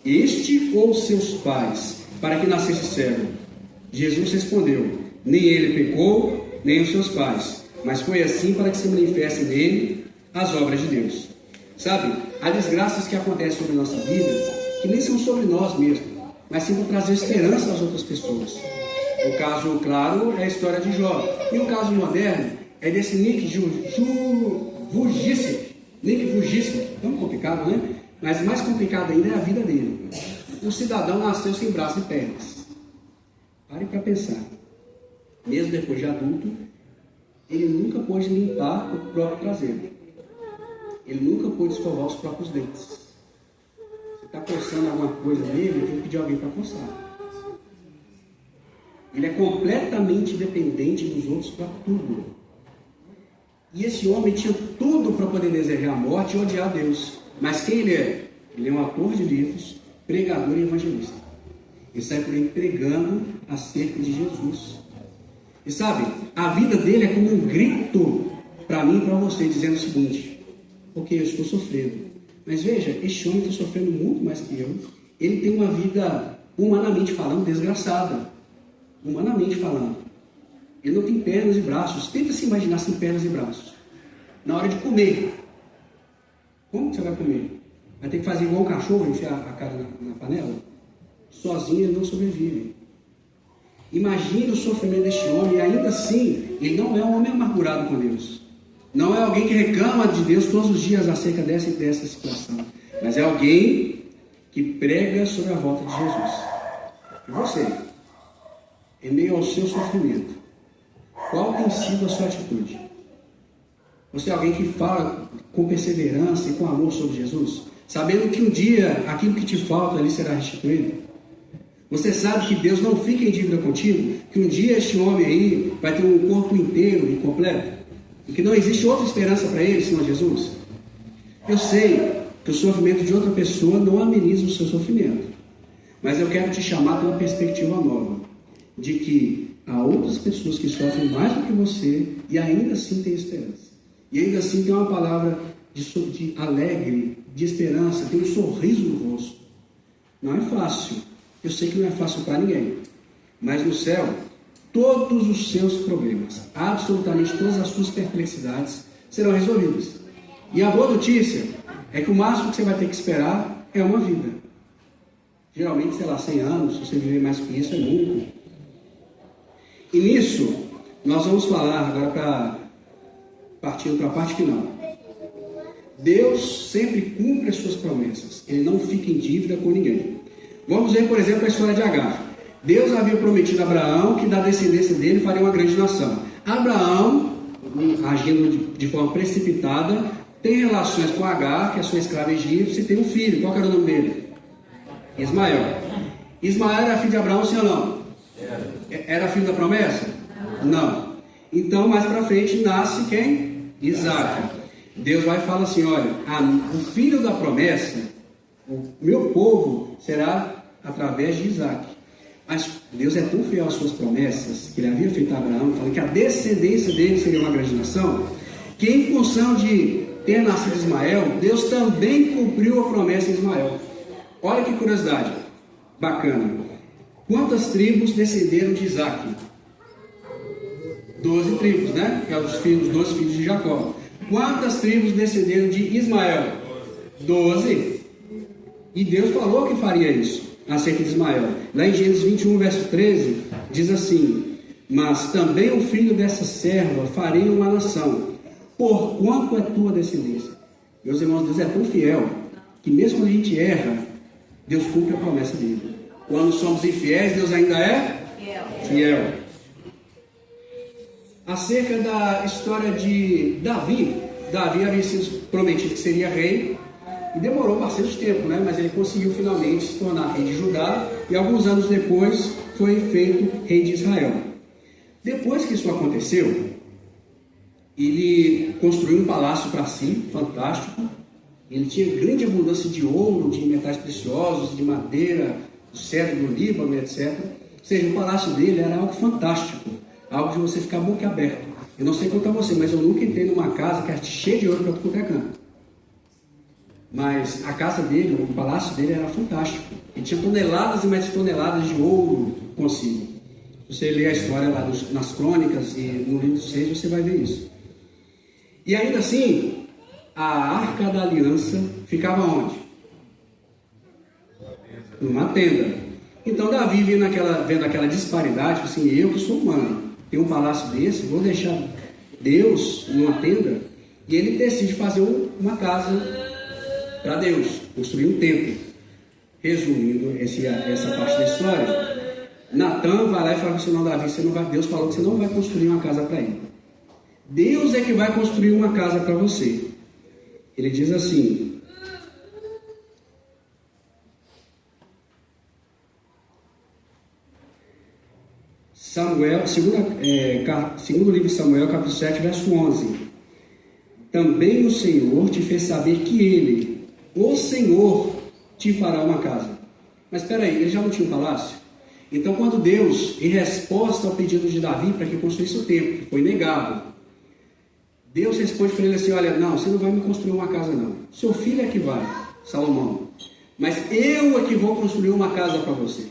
este ou seus pais, para que nascesse cego? Jesus respondeu: nem ele pecou, nem os seus pais, mas foi assim para que se manifestem nele as obras de Deus. Sabe, há desgraças que acontecem sobre a nossa vida que nem são sobre nós mesmos, mas sim para trazer esperança às outras pessoas. O caso claro é a história de Jó. E o caso moderno é desse Nick Vujicic. Nick Vujicic, tão complicado, né? Mas mais complicado ainda é a vida dele. O cidadão nasceu sem braços e pernas. Pare para pensar. Mesmo depois de adulto, ele nunca pôde limpar o próprio traseiro. Ele nunca pôde escovar os próprios dentes. Se está coçando alguma coisa nele, tem que pedir alguém para coçar. Ele é completamente dependente dos outros para tudo. E esse homem tinha tudo para poder desejar a morte e odiar Deus. Mas quem ele é? Ele é um autor de livros, pregador e evangelista. Ele sai por aí pregando acerca de Jesus. E sabe, a vida dele é como um grito para mim e para você, dizendo o seguinte: porque eu estou sofrendo. Mas veja, este homem está sofrendo muito mais que eu. Ele tem uma vida, humanamente falando, desgraçada. Humanamente falando. Ele não tem pernas e braços. Tenta se imaginar sem pernas e braços. Na hora de comer. Como que você vai comer? Vai ter que fazer igual um cachorro, enfiar a cara na panela? Sozinho ele não sobrevive. Imagine o sofrimento deste homem, e ainda assim, ele não é um homem amargurado com Deus. Não é alguém que reclama de Deus todos os dias acerca dessa e dessa situação. Mas é alguém que prega sobre a volta de Jesus. E você, em meio ao seu sofrimento, qual tem sido a sua atitude? Você é alguém que fala com perseverança e com amor sobre Jesus, sabendo que um dia aquilo que te falta ali será restituído? Você sabe que Deus não fica em dívida contigo, que um dia este homem aí vai ter um corpo inteiro e completo, e que não existe outra esperança para ele senão Jesus? Eu sei que o sofrimento de outra pessoa não ameniza o seu sofrimento, mas eu quero te chamar para uma perspectiva nova, de que há outras pessoas que sofrem mais do que você e ainda assim tem esperança. E ainda assim tem uma palavra de alegre, de esperança, tem um sorriso no rosto. Não é fácil. Eu sei que não é fácil para ninguém. Mas no céu, todos os seus problemas, absolutamente todas as suas perplexidades serão resolvidas. E a boa notícia é que o máximo que você vai ter que esperar é uma vida. Geralmente, sei lá, 100 anos, se você viver mais que isso, é muito. E nisso, nós vamos falar agora partindo para a parte final. Deus sempre cumpre as suas promessas. Ele não fica em dívida com ninguém. Vamos ver, por exemplo, a história de Agar. Deus havia prometido a Abraão que da descendência dele faria uma grande nação. Abraão, agindo de forma precipitada, tem relações com Agar, que é sua escrava egípcia, e tem um filho. Qual que era o nome dele? Ismael. Ismael era filho de Abraão, sim ou não? Era filho da promessa? Não. Então, mais para frente, nasce quem? Isaac. Deus vai e fala assim: olha, o filho da promessa, o meu povo, será através de Isaac. Mas Deus é tão fiel às suas promessas, que ele havia feito a Abraão, falando que a descendência dele seria uma grande nação, que em função de ter nascido Ismael, Deus também cumpriu a promessa em Ismael. Olha que curiosidade bacana. Quantas tribos descenderam de Isaac? 12 tribos, né? Que é os 12 filhos de Jacó. Quantas tribos descenderam de Ismael? 12. E Deus falou que faria isso acerca de Ismael. Lá em Gênesis 21, verso 13, diz assim: mas também o filho dessa serva farei uma nação, porquanto é tua descendência. Meus irmãos, Deus é tão fiel, que mesmo quando a gente erra, Deus cumpre a promessa dele. Quando somos infiéis, Deus ainda é fiel. Acerca da história de Davi havia sido prometido que seria rei, e demorou bastante tempo, né? Mas ele conseguiu finalmente se tornar rei de Judá, e alguns anos depois foi feito rei de Israel. Depois que isso aconteceu, ele construiu um palácio para si, fantástico. Ele tinha grande abundância de ouro, de metais preciosos, de madeira, do cedro do Líbano, etc. Ou seja, o palácio dele era algo fantástico, algo de você ficar boca aberta. Eu não sei quanto a você, mas eu nunca entrei numa casa que era cheia de ouro para qualquer canto. Mas a casa dele, o palácio dele era fantástico. Ele tinha toneladas e mais toneladas de ouro consigo. Se você ler a história lá nas crônicas e no livro 6, você vai ver isso. E ainda assim, a Arca da Aliança ficava onde? numa tenda. Então Davi vendo aquela disparidade, assim, eu que sou humano, tenho um palácio desse, vou deixar Deus numa tenda, e ele decide fazer uma casa para Deus, construir um templo. Resumindo essa parte da história, Natan vai lá e fala assim: não, Davi, Deus falou que você não vai construir uma casa para ele. Deus é que vai construir uma casa para você. Ele diz assim: segundo livro de Samuel, capítulo 7, verso 11. Também o Senhor te fez saber que Ele, o Senhor, te fará uma casa. Mas espera aí, ele já não tinha um palácio? Então, quando Deus, em resposta ao pedido de Davi para que construísse o templo, que foi negado, Deus responde para ele assim: olha, não, você não vai me construir uma casa não, seu filho é que vai, Salomão, mas eu é que vou construir uma casa para você.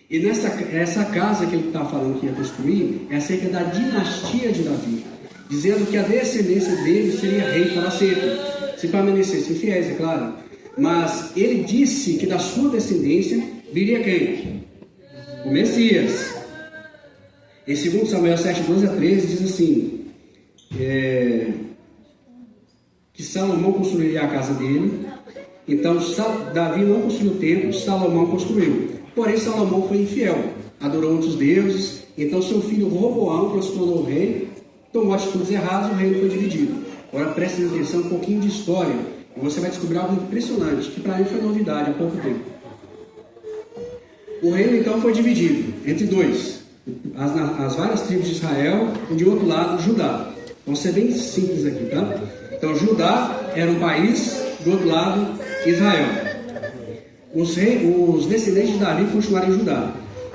E essa casa que ele está falando que ia construir é acerca da dinastia de Davi, dizendo que a descendência dele seria rei para sempre, se permanecessem fiéis, é claro. Mas ele disse que da sua descendência viria quem? O Messias. Em 2 Samuel 7, 12 a 13 diz assim, que Salomão construiria a casa dele. Então Davi não construiu o templo, Salomão construiu. Porém Salomão foi infiel, adorou outros deuses. Então seu filho Roboão, que se tornou rei, tomou atitudes erradas, o reino foi dividido. Agora prestem atenção, um pouquinho de história, e você vai descobrir algo impressionante, que para mim foi novidade há pouco tempo. O reino então foi dividido entre dois, as várias tribos de Israel, e de outro lado Judá. Vamos ser bem simples aqui, tá? Então Judá era um país, do outro lado Israel. Os descendentes de Davi continuaram em Judá.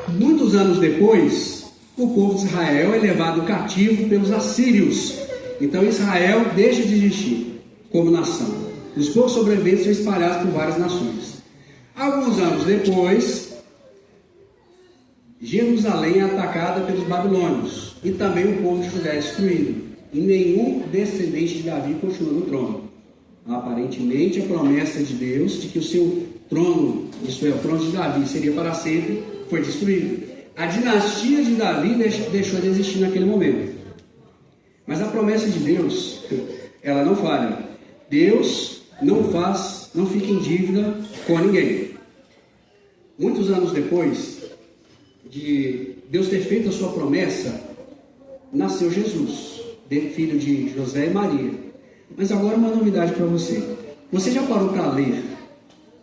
Muitos anos depois, o povo de Israel é levado cativo pelos assírios. Então Israel deixa de existir como nação. Os povos sobreviventes são espalhados por várias nações. Alguns anos depois, Jerusalém é atacada pelos babilônios e também o povo de Judá é destruído. E nenhum descendente de Davi continua no trono. Aparentemente, a promessa de Deus de que o seu trono, isso é, o trono de Davi, seria para sempre, foi destruído. A dinastia de Davi deixou de existir naquele momento. Mas a promessa de Deus, ela não falha. Deus não fica em dívida com ninguém. Muitos anos depois de Deus ter feito a sua promessa, nasceu Jesus, filho de José e Maria. Mas agora uma novidade para você. Você já parou para ler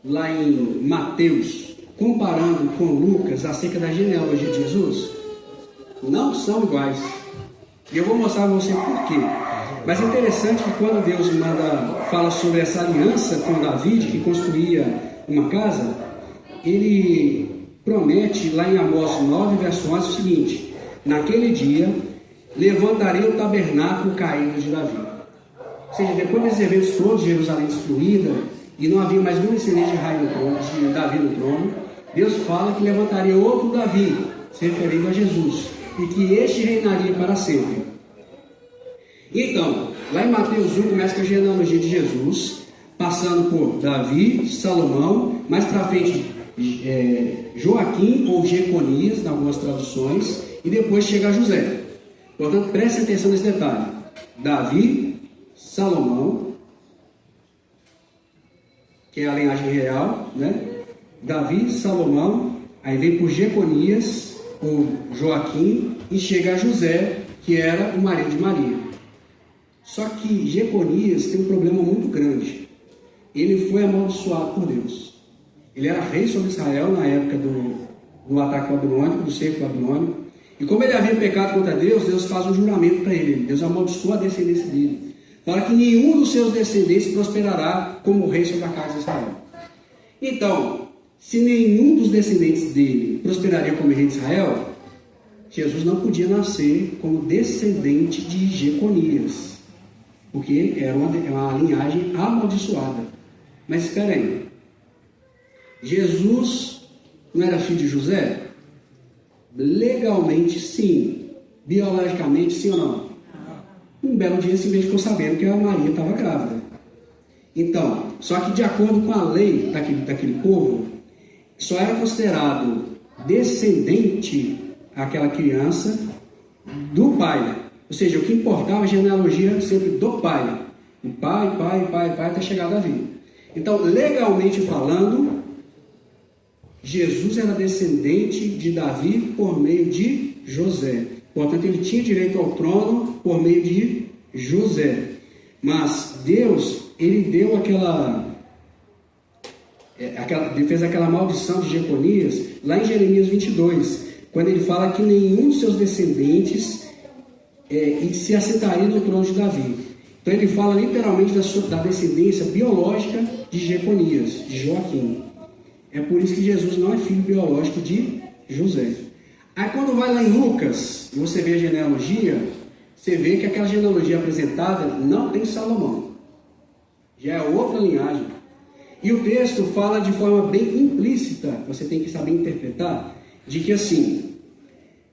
lá em Mateus, comparando com Lucas acerca da genealogia de Jesus? Não são iguais. E eu vou mostrar a você por quê. Mas é interessante que quando Deus fala sobre essa aliança com Davi, que construía uma casa, ele promete lá em Amós 9, verso 11, o seguinte: naquele dia levantarei o tabernáculo caído de Davi. Ou seja, depois desses eventos todos, Jerusalém destruída, e não havia mais nenhum descendente de Davi no trono, Deus fala que levantaria outro Davi, se referindo a Jesus, e que este reinaria para sempre. Então, lá em Mateus 1 começa com a genealogia de Jesus, passando por Davi, Salomão, mais para frente Joaquim ou Jeconias, em algumas traduções, e depois chega a José. Portanto, preste atenção nesse detalhe: Davi, Salomão, que é a linhagem real, né? Davi, Salomão, aí vem por Jeconias ou Joaquim e chega a José, que era o marido de Maria. Só que Jeconias tem um problema muito grande. Ele foi amaldiçoado por Deus. Ele era rei sobre Israel na época do ataque babilônico, do cerco babilônico. E como ele havia pecado contra Deus, Deus faz um juramento para ele. Deus amaldiçoa a descendência dele. Fala que nenhum dos seus descendentes prosperará como rei sobre a casa de Israel. Então, se nenhum dos descendentes dele prosperaria como rei de Israel, Jesus não podia nascer como descendente de Jeconias, porque era uma linhagem amaldiçoada. Mas espera aí, Jesus não era filho de José? Legalmente sim, biologicamente sim ou não? Um belo dia simplesmente ficou sabendo que a Maria estava grávida. Então, só que de acordo com a lei daquele povo, só era considerado descendente aquela criança do pai. Ou seja, o que importava a genealogia sempre do pai. O pai, até chegar a Davi. Então, legalmente falando, Jesus era descendente de Davi por meio de José. Portanto, ele tinha direito ao trono por meio de José. Mas Deus, ele deu fez aquela maldição de Jeconias lá em Jeremias 22, quando ele fala que nenhum dos seus descendentes se assentaria no trono de Davi. Então ele fala literalmente da descendência biológica de Jeconias, de Joaquim. É por isso que Jesus não é filho biológico de José. Aí quando vai lá em Lucas, e você vê a genealogia, você vê que aquela genealogia apresentada não tem Salomão. Já é outra linhagem. E o texto fala de forma bem implícita, você tem que saber interpretar, de que assim,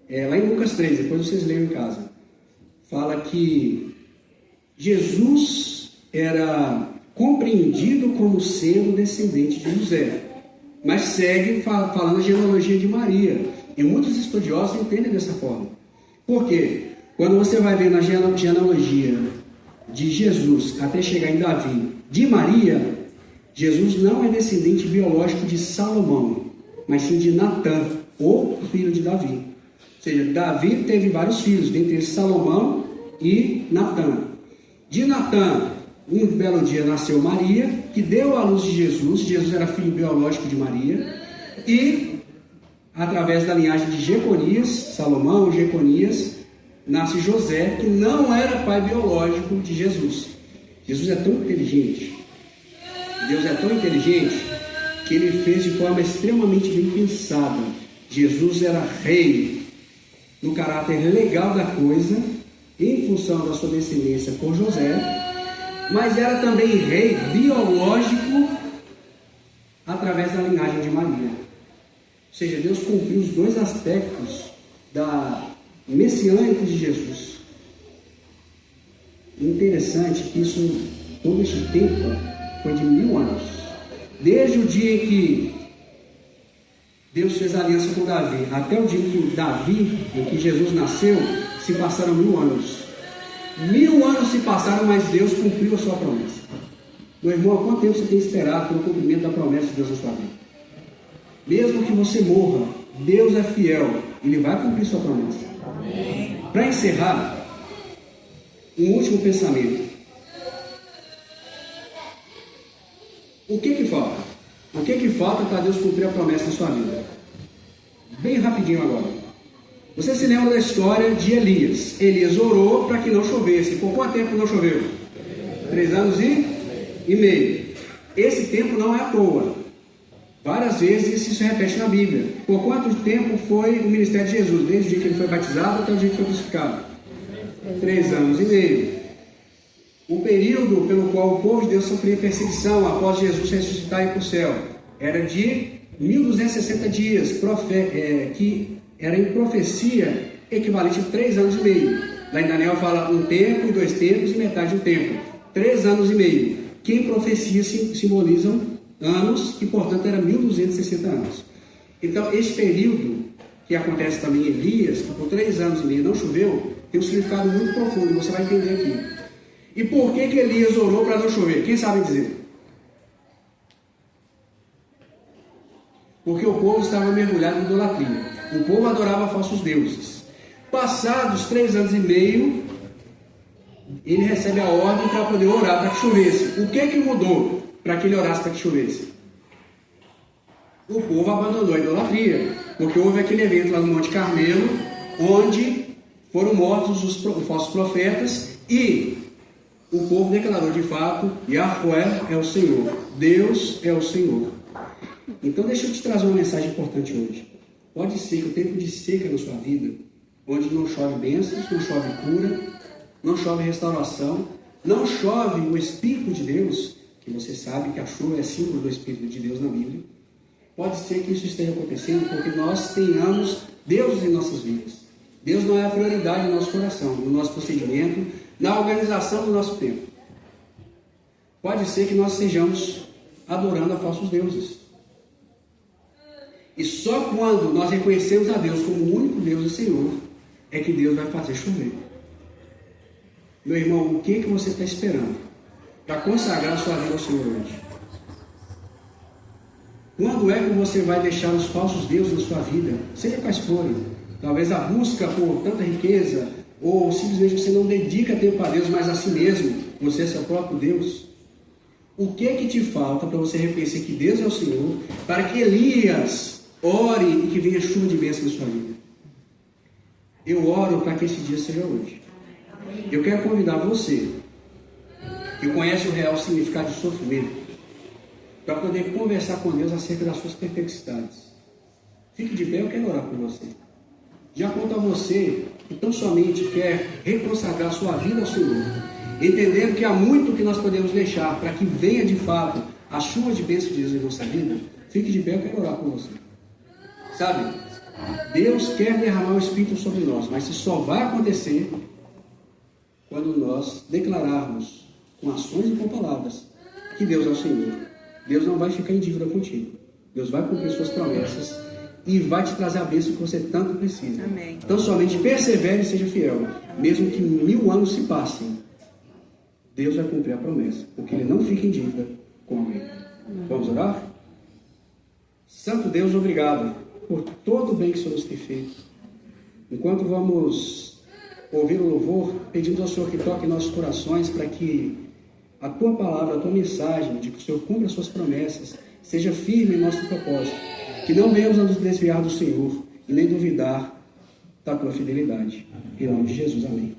lá em Lucas 3, depois vocês leiam em casa, fala que Jesus era compreendido como sendo descendente de José, mas segue falando a genealogia de Maria, e muitos estudiosos entendem dessa forma. Por quê? Quando você vai ver na genealogia de Jesus até chegar em Davi, de Maria, Jesus não é descendente biológico de Salomão, mas sim de Natã, o filho de Davi. Ou seja, Davi teve vários filhos, dentre eles Salomão e Natã. De Natã, um belo dia nasceu Maria, que deu à luz de Jesus. Jesus era filho biológico de Maria. E, através da linhagem de Jeconias, Salomão, Jeconias, nasce José, que não era pai biológico de Jesus. Jesus é tão inteligente, Deus é tão inteligente, que ele fez de forma extremamente bem pensada. Jesus era rei no caráter legal da coisa, em função da sua descendência por José, mas era também rei biológico através da linhagem de Maria. Ou seja, Deus cumpriu os dois aspectos da messiânica de Jesus. Interessante que todo este tempo foi de 1000 anos. Desde o dia em que Deus fez aliança com Davi, até o dia em que Jesus nasceu, se passaram 1000 anos. 1000 anos se passaram, mas Deus cumpriu a sua promessa. Meu irmão, há quanto tempo você tem esperado pelo cumprimento da promessa de Deus na sua vida? Mesmo que você morra, Deus é fiel, Ele vai cumprir sua promessa. Para encerrar, um último pensamento. O que falta? O que falta para Deus cumprir a promessa na sua vida? Bem rapidinho agora. Você se lembra da história de Elias? Elias orou para que não chovesse. Por quanto tempo não choveu? 3 anos e meio. Esse tempo não é à toa. Várias vezes isso se repete na Bíblia. Por quanto tempo foi o ministério de Jesus? Desde o dia que ele foi batizado até o dia que foi crucificado? 3 anos e meio. O período pelo qual o povo de Deus sofria perseguição após Jesus ressuscitar e ir para o céu era de 1260 dias, que era em profecia equivalente a 3 anos e meio. Lá em Daniel fala 1 tempo e 2 tempos e metade de um tempo. 3 anos e meio, que em profecia simbolizam anos, e portanto era 1260 anos. Então esse período que acontece também em Elias, que por 3 anos e meio não choveu, tem um significado muito profundo, e você vai entender aqui. E por que Elias orou para não chover? Quem sabe dizer? Porque o povo estava mergulhado em idolatria. O povo adorava falsos deuses. Passados 3 anos e meio, ele recebe a ordem para poder orar para que chovesse. O que mudou para que ele orasse para que chovesse? O povo abandonou a idolatria, porque houve aquele evento lá no Monte Carmelo, onde foram mortos os falsos profetas, e o povo declarou de fato: Yahvé é o Senhor, Deus é o Senhor. Então deixa eu te trazer uma mensagem importante hoje. Pode ser que o tempo de seca na sua vida, onde não chove bênçãos, não chove cura, não chove restauração, não chove o Espírito de Deus, que você sabe que a chuva é símbolo do Espírito de Deus na Bíblia, pode ser que isso esteja acontecendo porque nós tenhamos Deus em nossas vidas. Deus não é a prioridade do nosso coração, no nosso procedimento, na organização do nosso tempo. Pode ser que nós estejamos adorando a falsos deuses. E só quando nós reconhecemos a Deus como o único Deus e Senhor, é que Deus vai fazer chover. Meu irmão, o que você está esperando para consagrar a sua vida ao Senhor hoje? Quando é que você vai deixar os falsos deuses na sua vida? Seja quais forem. Talvez a busca por tanta riqueza, ou simplesmente você não dedica tempo a Deus, mas a si mesmo, você é seu próprio Deus. O que é que te falta para você reconhecer que Deus é o Senhor, para que Elias ore e que venha chuva de bênção na sua vida? Eu oro para que esse dia seja hoje. Eu quero convidar você, que conhece o real significado de sofrimento, para poder conversar com Deus acerca das suas perplexidades. Fique de pé, eu quero orar por você. Já quanto a você, que tão somente quer reconsagrar sua vida ao Senhor, entendendo que há muito que nós podemos deixar para que venha de fato a chuva de bênção de Deus em nossa vida, fique de pé, eu quero orar por você. Sabe, Deus quer derramar o Espírito sobre nós, mas isso só vai acontecer quando nós declararmos com ações e com palavras que Deus é o Senhor. Deus não vai ficar em dívida contigo. Deus vai cumprir suas promessas e vai te trazer a bênção que você tanto precisa. Amém. Então somente persevere e seja fiel. Mesmo que 1000 anos se passem, Deus vai cumprir a promessa, porque Ele não fica em dívida com alguém. Vamos orar? Santo Deus, obrigado por todo o bem que o Senhor nos tem feito. Enquanto vamos ouvir o louvor, pedimos ao Senhor que toque em nossos corações para que a Tua palavra, a Tua mensagem de que o Senhor cumpra as Suas promessas seja firme em nosso propósito. Que não venhamos a nos desviar do Senhor e nem duvidar da Tua fidelidade. Em nome de Jesus, amém.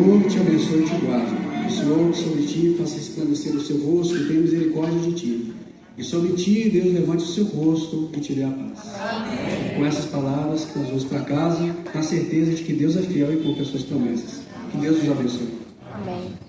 Senhor te abençoe e te guarde. O Senhor sobre ti faça resplandecer o seu rosto e tenha misericórdia de ti. E sobre ti, Deus levante o seu rosto e te dê a paz. Amém. Com essas palavras, que nós vamos para casa, na certeza de que Deus é fiel e cumpre as suas promessas. Que Deus nos abençoe. Amém.